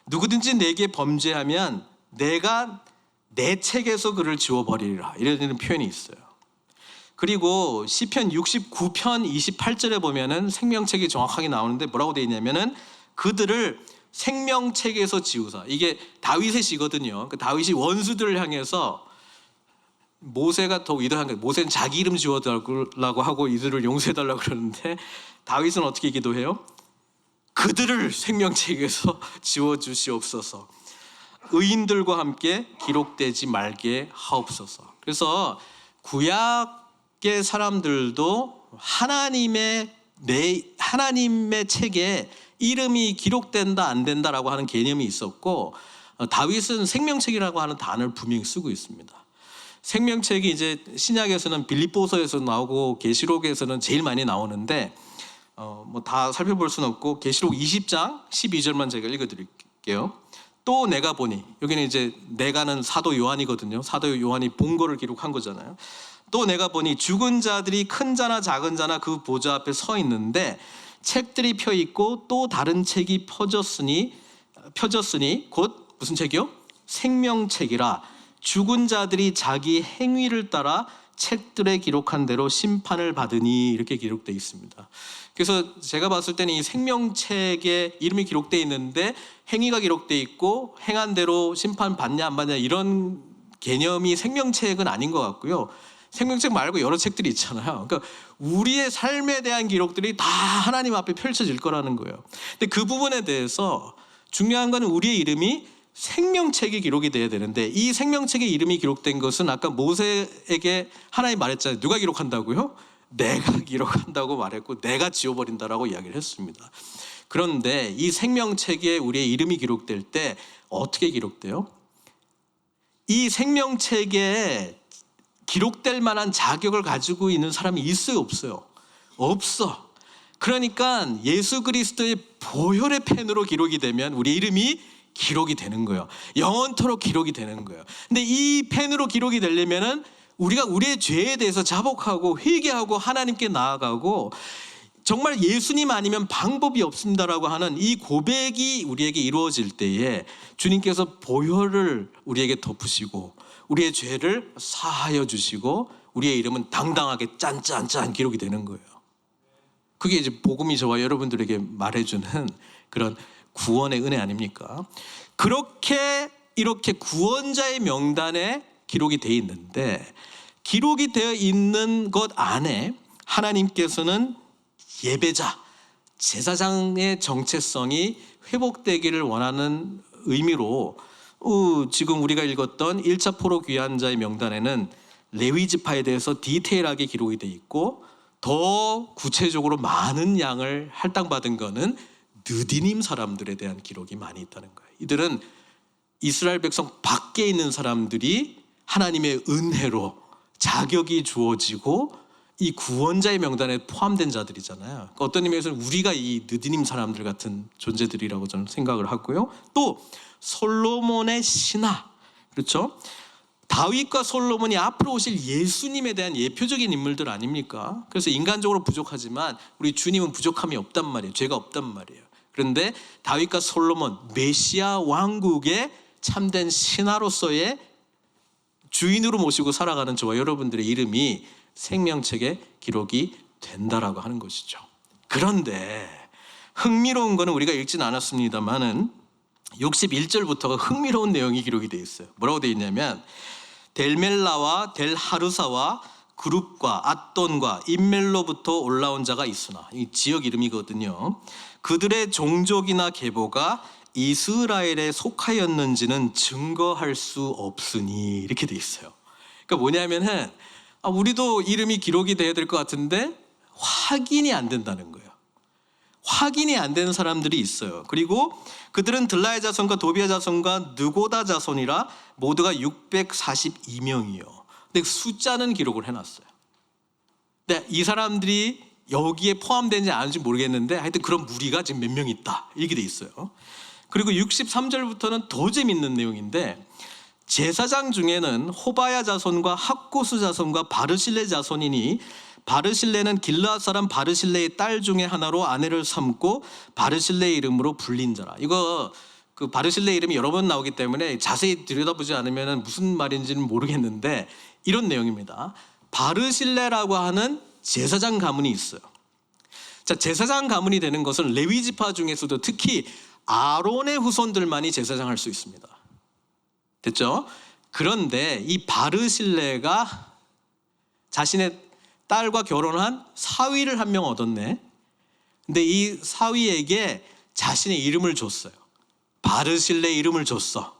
누구든지 내게 범죄하면 내가 내 책에서 그를 지워버리리라. 이런 표현이 있어요. 그리고 시편 69편 28절에 보면은 생명책이 정확하게 나오는데 뭐라고 되어 있냐면은 그들을 생명책에서 지우사. 이게 다윗의 시거든요. 그 다윗이 원수들을 향해서 모세가 더 위대한 거예요. 모세는 자기 이름 지워달라고 하고 이들을 용서해달라고 그러는데 다윗은 어떻게 기도해요? 그들을 생명책에서 지워주시옵소서. 의인들과 함께 기록되지 말게 하옵소서. 그래서 구약의 사람들도 하나님의 책에 이름이 기록된다 안 된다라고 하는 개념이 있었고, 다윗은 생명책이라고 하는 단어를 분명히 쓰고 있습니다. 생명책이 이제 신약에서는 빌립보서에서 나오고 계시록에서는 제일 많이 나오는데 뭐 다 살펴볼 수는 없고 계시록 20장 12절만 제가 읽어드릴게요. 또 내가 보니, 여기는 이제 내가는 사도 요한이거든요. 사도 요한이 본 거를 기록한 거잖아요. 또 내가 보니 죽은 자들이 큰 자나 작은 자나 그 보좌 앞에 서 있는데 책들이 펴 있고 또 다른 책이 펴졌으니 곧 무슨 책이요? 생명책이라. 죽은 자들이 자기 행위를 따라 책들에 기록한 대로 심판을 받으니 이렇게 기록되어 있습니다. 그래서 제가 봤을 때는 이 생명책에 이름이 기록되어 있는데 행위가 기록되어 있고 행한 대로 심판 받냐 안 받냐 이런 개념이 생명책은 아닌 것 같고요. 생명책 말고 여러 책들이 있잖아요. 그러니까 우리의 삶에 대한 기록들이 다 하나님 앞에 펼쳐질 거라는 거예요. 근데 그 부분에 대해서 중요한 건 우리의 이름이 생명책에 기록이 돼야 되는데 이 생명책에 이름이 기록된 것은 아까 모세에게 하나님 말했잖아요. 누가 기록한다고요? 내가 기록한다고 말했고 내가 지워버린다라고 이야기를 했습니다. 그런데 이 생명책에 우리의 이름이 기록될 때 어떻게 기록돼요? 이 생명책에 기록될 만한 자격을 가지고 있는 사람이 있어요, 없어요? 없어. 그러니까 예수 그리스도의 보혈의 펜으로 기록이 되면 우리 이름이 기록이 되는 거예요. 영원토록 기록이 되는 거예요. 근데 이 펜으로 기록이 되려면은 우리가 우리의 죄에 대해서 자복하고 회개하고 하나님께 나아가고 정말 예수님 아니면 방법이 없습니다라고 하는 이 고백이 우리에게 이루어질 때에 주님께서 보혈을 우리에게 덮으시고 우리의 죄를 사하여 주시고 우리의 이름은 당당하게 짠짠짠 기록이 되는 거예요. 그게 이제 복음이 저와 여러분들에게 말해주는 그런 구원의 은혜 아닙니까? 그렇게 이렇게 구원자의 명단에 기록이 되어 있는데 기록이 되어 있는 것 안에 하나님께서는 예배자, 제사장의 정체성이 회복되기를 원하는 의미로 지금 우리가 읽었던 1차 포로 귀환자의 명단에는 레위 지파에 대해서 디테일하게 기록이 되어 있고 더 구체적으로 많은 양을 할당받은 거는 느디님 사람들에 대한 기록이 많이 있다는 거예요. 이들은 이스라엘 백성 밖에 있는 사람들이 하나님의 은혜로 자격이 주어지고 이 구원자의 명단에 포함된 자들이잖아요. 그러니까 어떤 의미에서는 우리가 이 느디님 사람들 같은 존재들이라고 저는 생각을 하고요. 또 솔로몬의 신하, 그렇죠? 다윗과 솔로몬이 앞으로 오실 예수님에 대한 예표적인 인물들 아닙니까? 그래서 인간적으로 부족하지만 우리 주님은 부족함이 없단 말이에요. 죄가 없단 말이에요. 그런데 다윗과 솔로몬, 메시아 왕국의 참된 신하로서의 주인으로 모시고 살아가는 저와 여러분들의 이름이 생명책에 기록이 된다라고 하는 것이죠. 그런데 흥미로운 거는 우리가 읽진 않았습니다만은 61절부터가 흥미로운 내용이 기록이 되어 있어요. 뭐라고 되어 있냐면 델멜라와 델하르사와 그룹과 앗돈과 임멜로부터 올라온 자가 있으나, 이 지역 이름이거든요. 그들의 종족이나 계보가 이스라엘에 속하였는지는 증거할 수 없으니, 이렇게 돼 있어요. 그러니까 뭐냐면은 우리도 이름이 기록이 돼야 될 것 같은데 확인이 안 된다는 거예요. 확인이 안 되는 사람들이 있어요. 그리고 그들은 들라의 자손과 도비의 자손과 느고다 자손이라 모두가 642명이요. 근데 숫자는 기록을 해놨어요. 근데 이 사람들이 여기에 포함되는지 아닌지 모르겠는데 하여튼 그런 무리가 지금 몇 명 있다, 이렇게 돼 있어요. 그리고 63절부터는 더 재밌는 내용인데 제사장 중에는 호바야 자손과 학고수 자손과 바르실레 자손이니 바르실레는 길르앗 사람 바르실레의 딸 중에 하나로 아내를 삼고 바르실레의 이름으로 불린 자라. 이거 그 바르실레 이름이 여러 번 나오기 때문에 자세히 들여다보지 않으면 무슨 말인지는 모르겠는데 이런 내용입니다. 바르실레라고 하는 제사장 가문이 있어요. 자, 제사장 가문이 되는 것은 레위 지파 중에서도 특히 아론의 후손들만이 제사장할 수 있습니다. 됐죠? 그런데 이 바르실레가 자신의 딸과 결혼한 사위를 한 명 얻었네. 근데 이 사위에게 자신의 이름을 줬어요. 바르실레 이름을 줬어.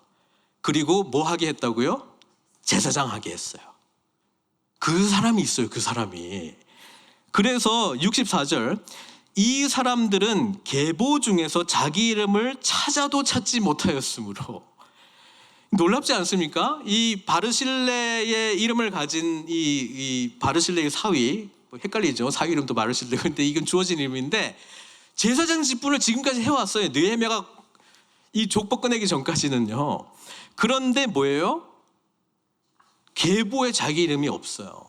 그리고 뭐 하게 했다고요? 제사장 하게 했어요. 그 사람이 있어요. 그 사람이. 그래서 64절, 이 사람들은 계보 중에서 자기 이름을 찾아도 찾지 못하였으므로. 놀랍지 않습니까? 이 바르실레의 이름을 가진 이 바르실레의 사위, 헷갈리죠? 사위 이름도 바르실레. 근데 이건 주어진 이름인데 제사장 직분을 지금까지 해왔어요. 느헤미야가 이 족보 꺼내기 전까지는요. 그런데 뭐예요? 계보에 자기 이름이 없어요.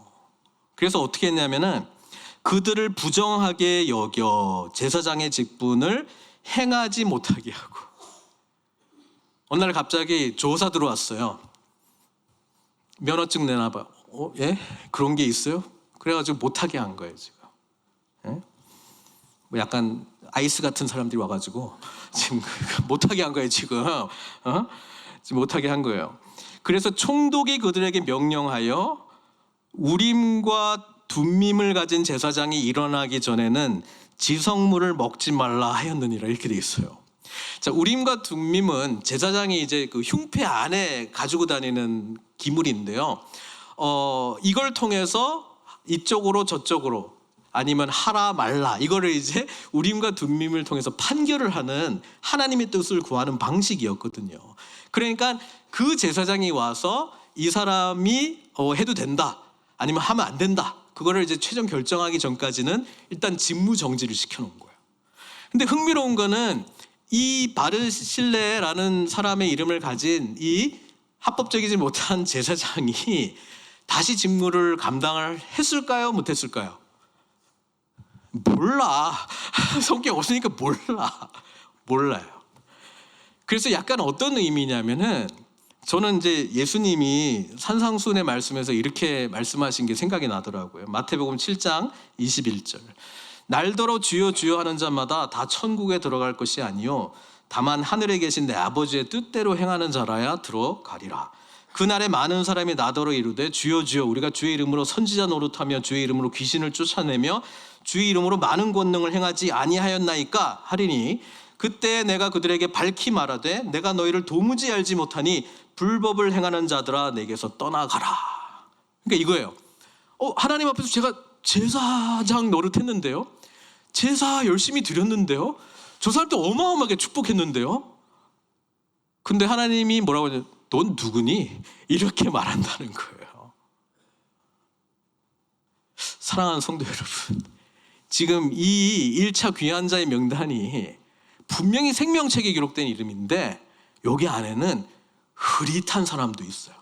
그래서 어떻게 했냐면은 그들을 부정하게 여겨 제사장의 직분을 행하지 못하게 하고, 어느 날 갑자기 조사 들어왔어요. 면허증 내놔봐. 예? 그런 게 있어요? 그래가지고 못하게 한 거예요 지금. 예? 뭐 약간 아이스 같은 사람들이 와가지고 지금 못하게 한 거예요 지금. 지금 못하게 한 거예요. 그래서 총독이 그들에게 명령하여 우림과 둠밈을 가진 제사장이 일어나기 전에는 지성물을 먹지 말라 하였느니라, 이렇게 돼 있어요. 자, 우림과 둠밈은 제사장이 이제 그 흉패 안에 가지고 다니는 기물인데요. 이걸 통해서 이쪽으로 저쪽으로 아니면 하라 말라, 이거를 이제 우림과 둠밈을 통해서 판결을 하는 하나님의 뜻을 구하는 방식이었거든요. 그러니까 그 제사장이 와서 이 사람이 해도 된다 아니면 하면 안 된다, 그거를 이제 최종 결정하기 전까지는 일단 직무 정지를 시켜놓은 거예요. 근데 흥미로운 거는 이 바르실레라는 사람의 이름을 가진 이 합법적이지 못한 제사장이 다시 직무를 감당을 했을까요? 못했을까요? 몰라. 성격 없으니까 몰라요. 그래서 약간 어떤 의미냐면은, 저는 이제 예수님이 산상수훈의 말씀에서 이렇게 말씀하신 게 생각이 나더라고요. 마태복음 7장 21절. 날더러 주여 주여 하는 자마다 다 천국에 들어갈 것이 아니요 다만 하늘에 계신 내 아버지의 뜻대로 행하는 자라야 들어가리라. 그날에 많은 사람이 나더러 이르되 주여 주여 우리가 주의 이름으로 선지자 노릇하며 주의 이름으로 귀신을 쫓아내며 주의 이름으로 많은 권능을 행하지 아니하였나이까 하리니 그때 내가 그들에게 밝히 말하되 내가 너희를 도무지 알지 못하니 불법을 행하는 자들아 내게서 떠나가라. 그러니까 이거예요. 하나님 앞에서 제가 제사장 노릇했는데요, 제사 열심히 드렸는데요, 저 사람도 어마어마하게 축복했는데요, 근데 하나님이 뭐라고 하냐, 넌 누구니? 이렇게 말한다는 거예요. 사랑하는 성도 여러분, 지금 이 1차 귀환자의 명단이 분명히 생명책에 기록된 이름인데 여기 안에는 흐릿한 사람도 있어요.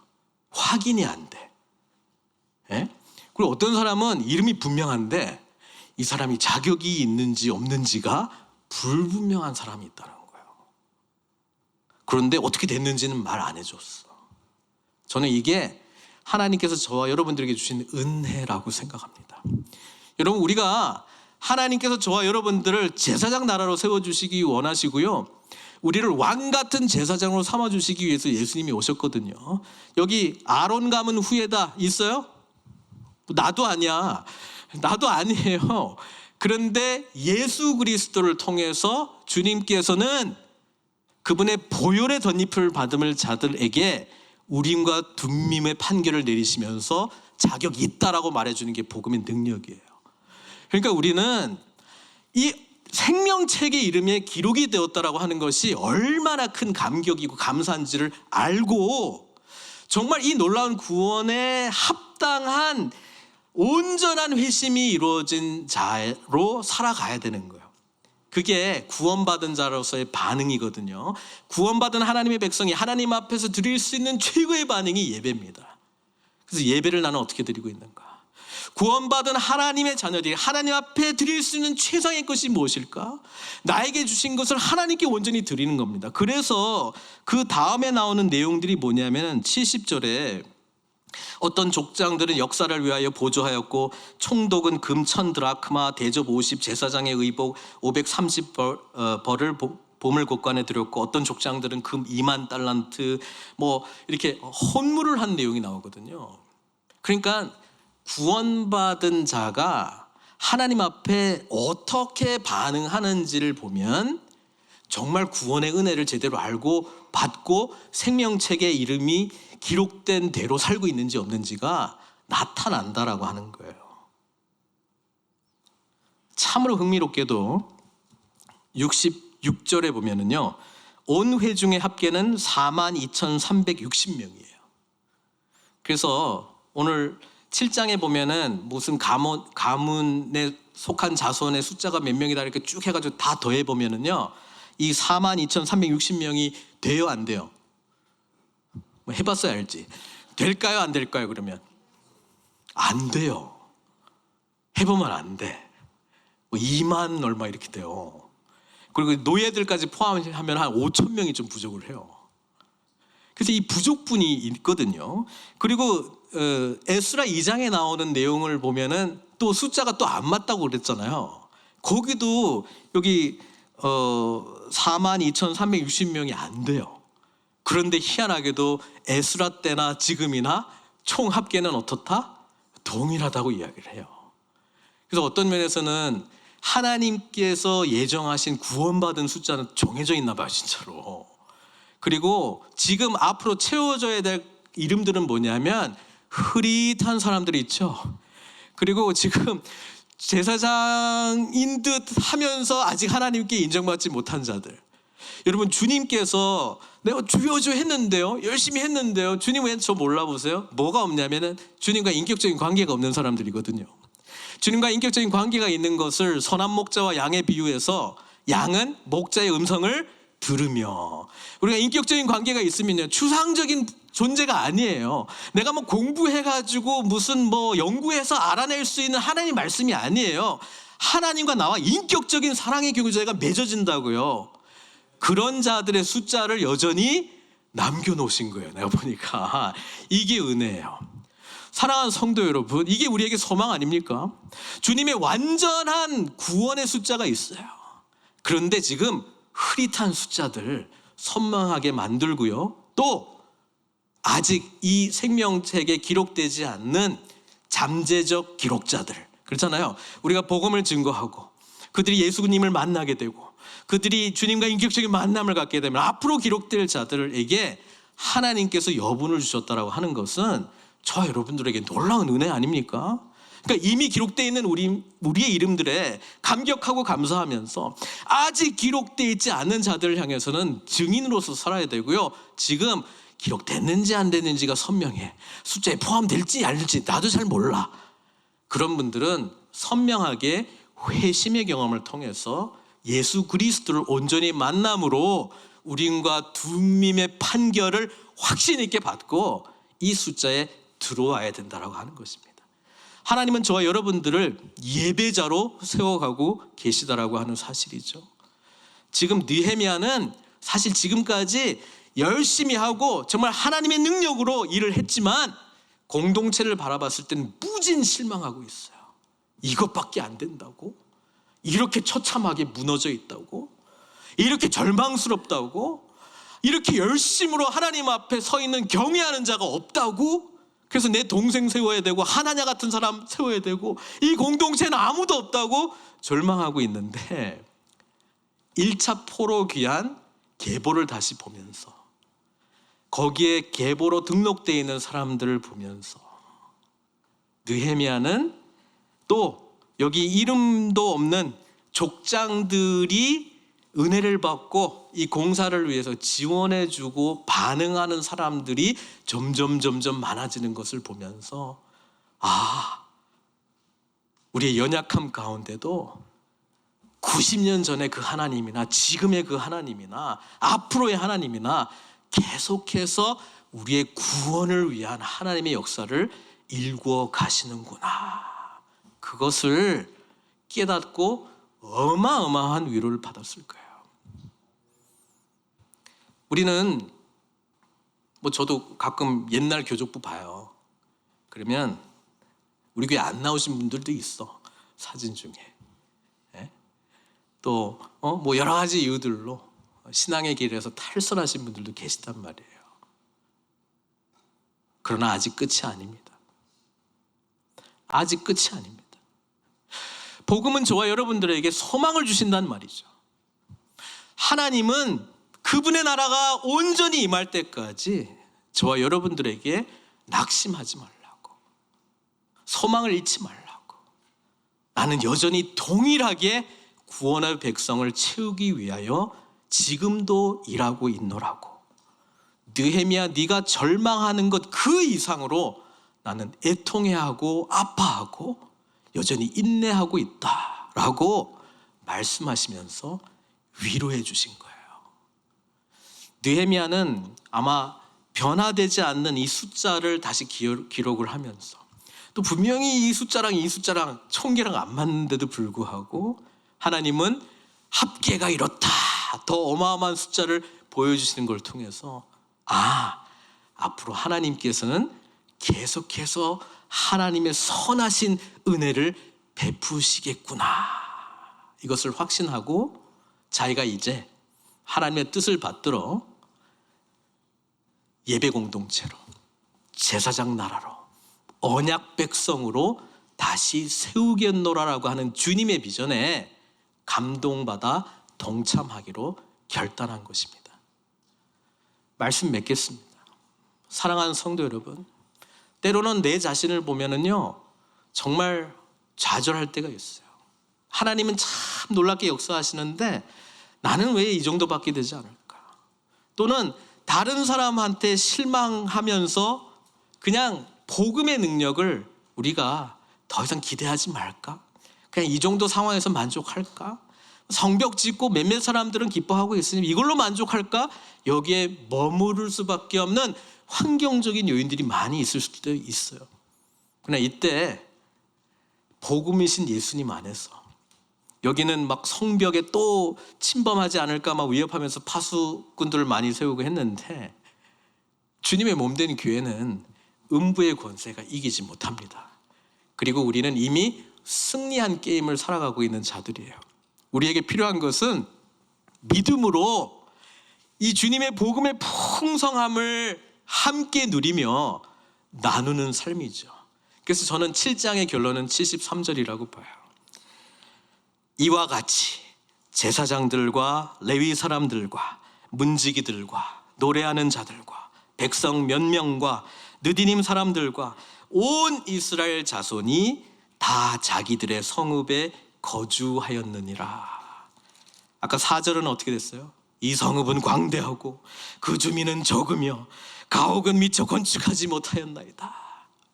확인이 안 돼. 예? 그리고 어떤 사람은 이름이 분명한데 이 사람이 자격이 있는지 없는지가 불분명한 사람이 있다는 거예요. 그런데 어떻게 됐는지는 말 안 해줬어. 저는 이게 하나님께서 저와 여러분들에게 주신 은혜라고 생각합니다. 여러분, 우리가 하나님께서 저와 여러분들을 제사장 나라로 세워주시기 원하시고요, 우리를 왕 같은 제사장으로 삼아주시기 위해서 예수님이 오셨거든요. 여기 아론 가문 후예다 있어요? 나도 아니야. 나도 아니에요. 그런데 예수 그리스도를 통해서 주님께서는 그분의 보혈의 덧입을 받음을 자들에게 우림과 둠밈의 판결을 내리시면서 자격이 있다라고 말해주는 게 복음의 능력이에요. 그러니까 우리는 이 생명책의 이름에 기록이 되었다라고 하는 것이 얼마나 큰 감격이고 감사한지를 알고 정말 이 놀라운 구원에 합당한 온전한 회심이 이루어진 자로 살아가야 되는 거예요. 그게 구원받은 자로서의 반응이거든요. 구원받은 하나님의 백성이 하나님 앞에서 드릴 수 있는 최고의 반응이 예배입니다. 그래서 예배를 나는 어떻게 드리고 있는가? 구원받은 하나님의 자녀들이 하나님 앞에 드릴 수 있는 최상의 것이 무엇일까? 나에게 주신 것을 하나님께 온전히 드리는 겁니다. 그래서 그 다음에 나오는 내용들이 뭐냐면 70절에 어떤 족장들은 역사를 위하여 보조하였고 총독은 금 1000드라크마, 대접 50, 제사장의 의복 530벌을 보물곡관에 들였고 어떤 족장들은 금 2만 달란트, 뭐 이렇게 혼물을 한 내용이 나오거든요. 그러니까 구원받은 자가 하나님 앞에 어떻게 반응하는지를 보면 정말 구원의 은혜를 제대로 알고 받고 생명책의 이름이 기록된 대로 살고 있는지 없는지가 나타난다라고 하는 거예요. 참으로 흥미롭게도 66절에 보면은요, 온 회중의 합계는 42,360명이에요. 그래서 오늘 7장에 보면은 무슨 가문에 속한 자손의 숫자가 몇 명이다 이렇게 쭉 해가지고 다 더해 보면은요, 이 42,360명이 돼요, 안 돼요? 뭐 해봤어야 알지. 될까요, 안 될까요? 그러면 안 돼요. 해보면 안 돼. 뭐 2만 얼마 이렇게 돼요. 그리고 노예들까지 포함하면 한 5,000명이 좀 부족을 해요. 그래서 이 부족분이 있거든요. 그리고 에스라 2장에 나오는 내용을 보면은 또 숫자가 또 안 맞다고 그랬잖아요. 거기도 여기 42,360명이 안 돼요. 그런데 희한하게도 에스라 때나 지금이나 총 합계는 어떻다? 동일하다고 이야기를 해요. 그래서 어떤 면에서는 하나님께서 예정하신 구원받은 숫자는 정해져 있나 봐요, 진짜로. 그리고 지금 앞으로 채워져야 될 이름들은 뭐냐면 흐릿한 사람들이 있죠. 그리고 지금 제사장인 듯 하면서 아직 하나님께 인정받지 못한 자들. 여러분, 주님께서 내가 주여 주여 했는데요, 열심히 했는데요, 주님 왜 저 몰라보세요? 뭐가 없냐면은 주님과 인격적인 관계가 없는 사람들이거든요. 주님과 인격적인 관계가 있는 것을 선한 목자와 양에 비유해서 양은 목자의 음성을 들으며, 우리가 인격적인 관계가 있으면요, 추상적인 존재가 아니에요. 내가 뭐 공부해가지고 무슨 뭐 연구해서 알아낼 수 있는 하나님 말씀이 아니에요. 하나님과 나와 인격적인 사랑의 교제가 맺어진다고요. 그런 자들의 숫자를 여전히 남겨놓으신 거예요. 내가 보니까 이게 은혜예요. 사랑하는 성도 여러분, 이게 우리에게 소망 아닙니까? 주님의 완전한 구원의 숫자가 있어요. 그런데 지금 흐릿한 숫자들 선망하게 만들고요, 또 아직 이 생명책에 기록되지 않는 잠재적 기록자들, 그렇잖아요. 우리가 복음을 증거하고 그들이 예수님을 만나게 되고 그들이 주님과 인격적인 만남을 갖게 되면 앞으로 기록될 자들에게 하나님께서 여분을 주셨다라고 하는 것은 저와 여러분들에게 놀라운 은혜 아닙니까? 그러니까 이미 기록되어 있는 우리의 이름들에 감격하고 감사하면서 아직 기록되어 있지 않은 자들을 향해서는 증인으로서 살아야 되고요, 지금 기록됐는지 안 됐는지가 선명해. 숫자에 포함될지 아닐지 나도 잘 몰라. 그런 분들은 선명하게 회심의 경험을 통해서 예수 그리스도를 온전히 만남으로 우리과 두밈의 판결을 확신 있게 받고 이 숫자에 들어와야 된다라고 하는 것입니다. 하나님은 저와 여러분들을 예배자로 세워가고 계시다라고 하는 사실이죠. 지금 느헤미야는 사실 지금까지 열심히 하고 정말 하나님의 능력으로 일을 했지만 공동체를 바라봤을 때는 무진 실망하고 있어요. 이것밖에 안 된다고? 이렇게 처참하게 무너져 있다고? 이렇게 절망스럽다고? 이렇게 열심으로 하나님 앞에 서 있는 경외하는 자가 없다고? 그래서 내 동생 세워야 되고 하나냐 같은 사람 세워야 되고 이 공동체는 아무도 없다고 절망하고 있는데, 1차 포로 귀환 계보를 다시 보면서 거기에 계보로 등록되어 있는 사람들을 보면서 느헤미야는 또 여기 이름도 없는 족장들이 은혜를 받고 이 공사를 위해서 지원해주고 반응하는 사람들이 점점 많아지는 것을 보면서, 우리의 연약함 가운데도 90년 전의 그 하나님이나 지금의 그 하나님이나 앞으로의 하나님이나 계속해서 우리의 구원을 위한 하나님의 역사를 일구어 가시는구나. 그것을 깨닫고 어마어마한 위로를 받았을 거예요. 우리는 저도 가끔 옛날 교족부 봐요. 그러면 우리 교회 안 나오신 분들도 있어, 사진 중에. 또 여러 가지 이유들로 신앙의 길에서 탈선하신 분들도 계시단 말이에요. 그러나 아직 끝이 아닙니다. 아직 끝이 아닙니다. 복음은 저와 여러분들에게 소망을 주신단 말이죠. 하나님은 그분의 나라가 온전히 임할 때까지 저와 여러분들에게 낙심하지 말라고, 소망을 잃지 말라고, 나는 여전히 동일하게 구원의 백성을 채우기 위하여 지금도 일하고 있노라고. 느헤미야, 네가 절망하는 것 그 이상으로 나는 애통해하고 아파하고 여전히 인내하고 있다라고 말씀하시면서 위로해 주신 거예요. 느헤미야는 아마 변화되지 않는 이 숫자를 다시 기록을 하면서, 또 분명히 이 숫자랑 총계랑 안 맞는데도 불구하고 하나님은 합계가 이렇다, 더 어마어마한 숫자를 보여주시는 걸 통해서 앞으로 하나님께서는 계속해서 하나님의 선하신 은혜를 베푸시겠구나. 이것을 확신하고 자기가 이제 하나님의 뜻을 받들어 예배 공동체로, 제사장 나라로, 언약 백성으로 다시 세우겠노라라고 하는 주님의 비전에 감동받아 동참하기로 결단한 것입니다. 말씀 맺겠습니다. 사랑하는 성도 여러분, 때로는 내 자신을 보면은요, 정말 좌절할 때가 있어요. 하나님은 참 놀랍게 역사하시는데 나는 왜 이 정도밖에 되지 않을까? 또는 다른 사람한테 실망하면서 그냥 복음의 능력을 우리가 더 이상 기대하지 말까? 그냥 이 정도 상황에서 만족할까? 성벽 짓고 몇몇 사람들은 기뻐하고 있으니 이걸로 만족할까? 여기에 머무를 수밖에 없는 환경적인 요인들이 많이 있을 수도 있어요. 그러나 이때 복음이신 예수님 안에서, 여기는 막 성벽에 또 침범하지 않을까 막 위협하면서 파수꾼들을 많이 세우고 했는데, 주님의 몸된 교회는 음부의 권세가 이기지 못합니다. 그리고 우리는 이미 승리한 게임을 살아가고 있는 자들이에요. 우리에게 필요한 것은 믿음으로 이 주님의 복음의 풍성함을 함께 누리며 나누는 삶이죠. 그래서 저는 7장의 결론은 73절이라고 봐요. 이와 같이 제사장들과 레위 사람들과 문지기들과 노래하는 자들과 백성 몇 명과 느디님 사람들과 온 이스라엘 자손이 다 자기들의 성읍에 거주하였느니라. 아까 4절은 어떻게 됐어요? 이 성읍은 광대하고 그 주민은 적으며 가옥은 미처 건축하지 못하였나이다.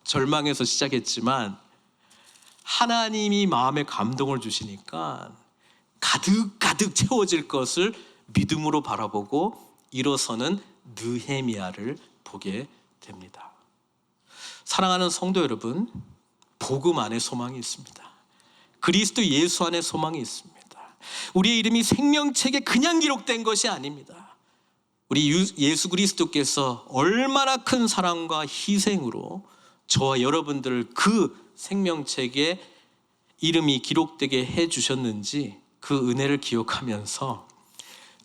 절망해서 시작했지만 하나님이 마음에 감동을 주시니까 가득가득 채워질 것을 믿음으로 바라보고 일어서는 느헤미야를 보게 됩니다. 사랑하는 성도 여러분, 복음 안에 소망이 있습니다. 그리스도 예수 안에 소망이 있습니다. 우리의 이름이 생명책에 그냥 기록된 것이 아닙니다. 우리 예수 그리스도께서 얼마나 큰 사랑과 희생으로 저와 여러분들을 그 생명책에 이름이 기록되게 해주셨는지 그 은혜를 기억하면서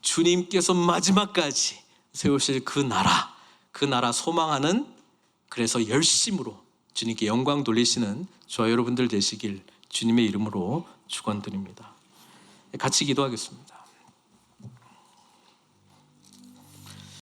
주님께서 마지막까지 세우실 그 나라 소망하는, 그래서 열심으로 주님께 영광 돌리시는 저와 여러분들 되시길 주님의 이름으로 축원드립니다. 같이 기도하겠습니다.